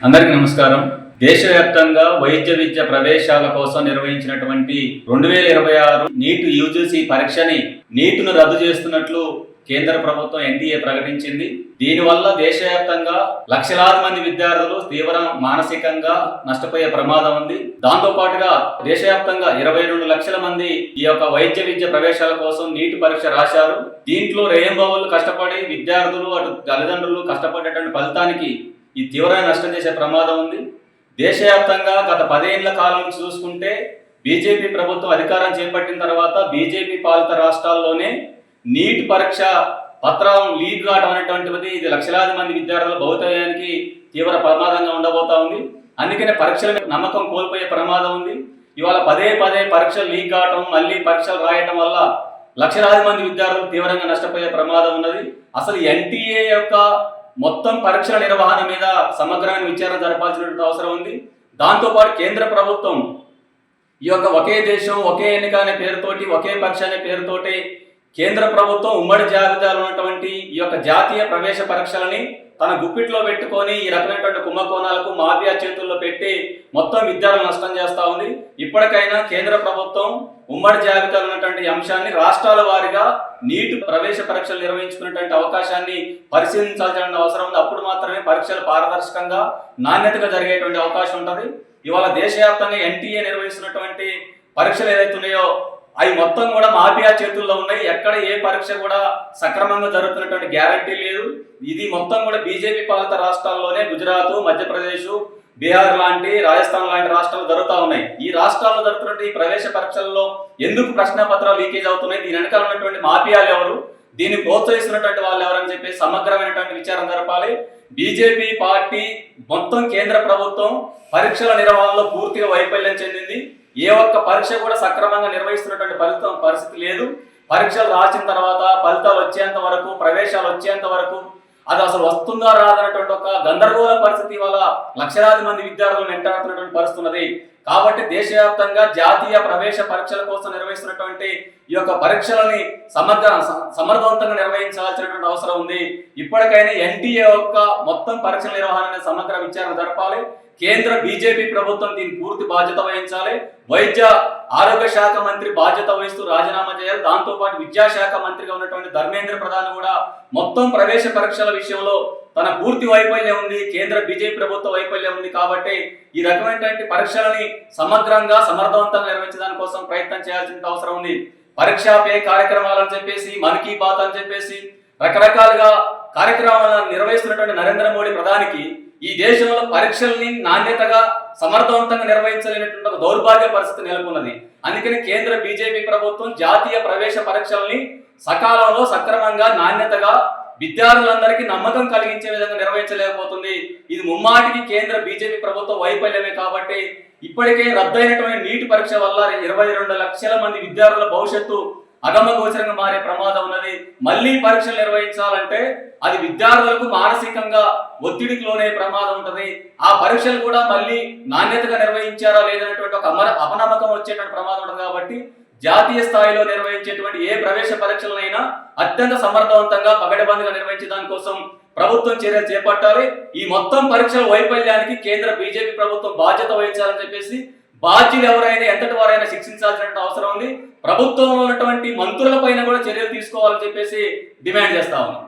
అందరికీ నమస్కారం. దేశవ్యాప్తంగా వైద్య విద్య ప్రవేశాల కోసం నిర్వహించినటువంటి 2026 నీట్ యూజీసీ పరీక్షని నీట్ను రద్దు చేస్తున్నట్లు కేంద్ర ప్రభుత్వం ఎన్టీఏ ప్రకటించింది. దీనివల్ల దేశవ్యాప్తంగా లక్షలాది మంది విద్యార్థులు తీవ్ర మానసికంగా నష్టపోయే ప్రమాదం ఉంది. దాంతో పాటుగా దేశవ్యాప్తంగా 22 లక్షల మంది ఈ యొక్క వైద్య విద్య ప్రవేశాల కోసం నీట్ పరీక్ష రాశారు. దీంట్లో రేయింబవళ్లు కష్టపడి విద్యార్థులు అటు తల్లిదండ్రులు కష్టపడేటువంటి ఫలితానికి ఈ తీవ్రమైన నష్టం చేసే ప్రమాదం ఉంది. దేశవ్యాప్తంగా గత 10 ఏళ్ల కాలం నుంచి చూసుకుంటే బీజేపీ ప్రభుత్వం అధికారం చేపట్టిన తర్వాత బీజేపీ పాలిత రాష్ట్రాల్లోనే నీట్ పరీక్ష పత్రం లీక్ కావడం అనేటువంటిది ఇది లక్షలాది మంది విద్యార్థుల భవితవ్యానికి తీవ్ర ప్రమాదంగా ఉండబోతా ఉంది. అందుకనే పరీక్షల మీద నమ్మకం కోల్పోయే ప్రమాదం ఉంది. ఇవాళ పదే పరీక్షలు లీక్ కావటం, మళ్ళీ పరీక్షలు రాయటం వల్ల లక్షలాది మంది విద్యార్థులు తీవ్రంగా నష్టపోయే ప్రమాదం ఉన్నది. అసలు ఎన్టీఏ యొక్క మొత్తం పరీక్షల నిర్వహణ మీద సమగ్రమైన విచారణ జరపాల్సినటువంటి అవసరం ఉంది. దాంతోపాటు కేంద్ర ప్రభుత్వం ఈ యొక్క ఒకే దేశం ఒకే ఎన్నిక అనే పేరుతోటి, ఒకే పరీక్ష అనే పేరుతోటి కేంద్ర ప్రభుత్వం ఉమ్మడి జాబితాలో ఉన్నటువంటి ఈ యొక్క జాతీయ ప్రవేశ పరీక్షలని తన గుప్పిట్లో పెట్టుకొని ఈ రకమైనటువంటి కుంభకోణాలకు మాఫియా చేతుల్లో పెట్టి మొత్తం విద్యార్థులు నష్టం చేస్తూ ఉంది. ఇప్పటికైనా కేంద్ర ప్రభుత్వం ఉమ్మడి జాబితాలో ఉన్నటువంటి అంశాన్ని రాష్ట్రాల వారీగా నీట్ ప్రవేశ పరీక్షలు నిర్వహించుకునేటువంటి అవకాశాన్ని పరిశీలించాల్సిన అవసరం ఉంది. అప్పుడు మాత్రమే పరీక్షలు పారదర్శకంగా నాణ్యతగా జరిగేటువంటి అవకాశం ఉంటుంది. ఇవాళ దేశవ్యాప్తంగా ఎన్టీఏ నిర్వహిస్తున్నటువంటి పరీక్షలు ఏదైతే ఉన్నాయో అవి మొత్తం కూడా మాఫియా చేతుల్లో ఉన్నాయి. ఎక్కడ ఏ పరీక్ష కూడా సక్రమంగా జరుగుతున్నటువంటి గ్యారంటీ లేదు. ఇది మొత్తం కూడా బీజేపీ పాలిత రాష్ట్రాల్లోనే గుజరాత్, మధ్యప్రదేశ్, బీహార్ లాంటి, రాజస్థాన్ లాంటి రాష్ట్రాలు జరుగుతూ ఉన్నాయి. ఈ రాష్ట్రాల్లో జరుగుతున్నటువంటి ఈ ప్రవేశ పరీక్షల్లో ఎందుకు ప్రశ్నపత్రాలు లీకేజ్ అవుతున్నాయి, దీని వెనకాల ఉన్నటువంటి మాఫియాలు ఎవరు, దీన్ని ప్రోత్సహిస్తున్నటువంటి వాళ్ళు ఎవరని చెప్పి సమగ్రమైనటువంటి విచారణ జరపాలి. బీజేపీ పార్టీ మొత్తం కేంద్ర ప్రభుత్వం పరీక్షల నిర్వహణలో పూర్తిగా వైఫల్యం చెందింది. ఏ ఒక్క పరీక్ష కూడా సక్రమంగా నిర్వహిస్తున్నటువంటి పరిస్థితి లేదు. పరీక్షలు రాసిన తర్వాత ఫలితాలు వచ్చేంత వరకు, ప్రవేశాలు వచ్చేంత వరకు అది అసలు వస్తుందా రాదన్నటువంటి ఒక గందరగోళ పరిస్థితి వల్ల లక్షలాది మంది విద్యార్థులను వెంటాడుతున్నటువంటి పరిస్థితి ఉన్నది. కాబట్టి దేశవ్యాప్తంగా జాతీయ ప్రవేశ పరీక్షల కోసం నిర్వహిస్తున్నటువంటి ఈ యొక్క పరీక్షలని సమర్థవంతంగా నిర్వహించాల్సినటువంటి అవసరం ఉంది. ఇప్పటికైనా ఎన్టీఏ యొక్క మొత్తం పరీక్షల నిర్వహణ సమగ్ర విచారణ జరపాలి. కేంద్ర బీజేపీ ప్రభుత్వం దీనికి పూర్తి బాధ్యత వహించాలి. వైద్య ఆరోగ్య శాఖ మంత్రి బాధ్యత వహిస్తూ రాజీనామా చేయాలి. దాంతోపాటు విద్యాశాఖ మంత్రిగా ఉన్నటువంటి ధర్మేంద్ర ప్రధాన్ కూడా మొత్తం ప్రవేశ పరీక్షల విషయంలో తన పూర్తి వైఫల్యం ఉంది, కేంద్ర బీజేపీ ప్రభుత్వ వైఫల్యం ఉంది. కాబట్టి ఈ రకమైనటువంటి పరీక్షలని సమగ్రంగా సమర్థవంతంగా నిర్వహించడానికి కోసం ప్రయత్నం చేయాల్సిన అవసరం ఉంది. పరీక్షా పే కార్యక్రమాలని చెప్పేసి, మన్ కీ బాత్ అని చెప్పేసి రకరకాలుగా కార్యక్రమాలను నిర్వహిస్తున్నటువంటి నరేంద్ర మోడీ ప్రధానికి ఈ దేశంలో పరీక్షల్ని నాణ్యతగా సమర్థవంతంగా నిర్వహించలేనటువంటి ఒక దౌర్భాగ్య పరిస్థితి నెలకొన్నది. అందుకని కేంద్ర బీజేపీ ప్రభుత్వం జాతీయ ప్రవేశ పరీక్షల్ని సకాలంలో సక్రమంగా నాణ్యతగా విద్యార్థులందరికీ నమ్మకం కలిగించే విధంగా నిర్వహించలేకపోతుంది. ఇది ముమ్మాటికి కేంద్ర బీజేపీ ప్రభుత్వ వైఫల్యమే. కాబట్టి ఇప్పటికే రద్దయినటువంటి నీట్ పరీక్ష వల్ల 22 లక్షల మంది విద్యార్థుల భవిష్యత్తు అగమగోచరంగా మారే ప్రమాదం ఉన్నది. మళ్ళీ పరీక్షలు నిర్వహించాలంటే అది విద్యార్థులకు మానసికంగా ఒత్తిడికి లోనే ప్రమాదం ఉంటుంది. ఆ పరీక్షలు కూడా మళ్ళీ నాణ్యతగా నిర్వహించారా లేదనేటువంటి ఒక అపనమ్మకం వచ్చేటువంటి ప్రమాదం ఉంటుంది. కాబట్టి జాతీయ స్థాయిలో నిర్వహించేటువంటి ఏ ప్రవేశ పరీక్షలనైనా అత్యంత సమర్థవంతంగా పగడబందిగా నిర్వహించే దానికోసం ప్రభుత్వం చర్యలు చేపట్టాలి. ఈ మొత్తం పరీక్షల వైఫల్యానికి కేంద్ర బీజేపీ ప్రభుత్వం బాధ్యత వహించాలని చెప్పేసి బాధ్యులు ఎవరైనా ఎంతటి వారైనా శిక్షించాల్సిన అవసరం ఉంది. ప్రభుత్వంలో ఉన్నటువంటి మంత్రుల పైన కూడా చర్యలు తీసుకోవాలని చెప్పేసి డిమాండ్ చేస్తా ఉన్నాం.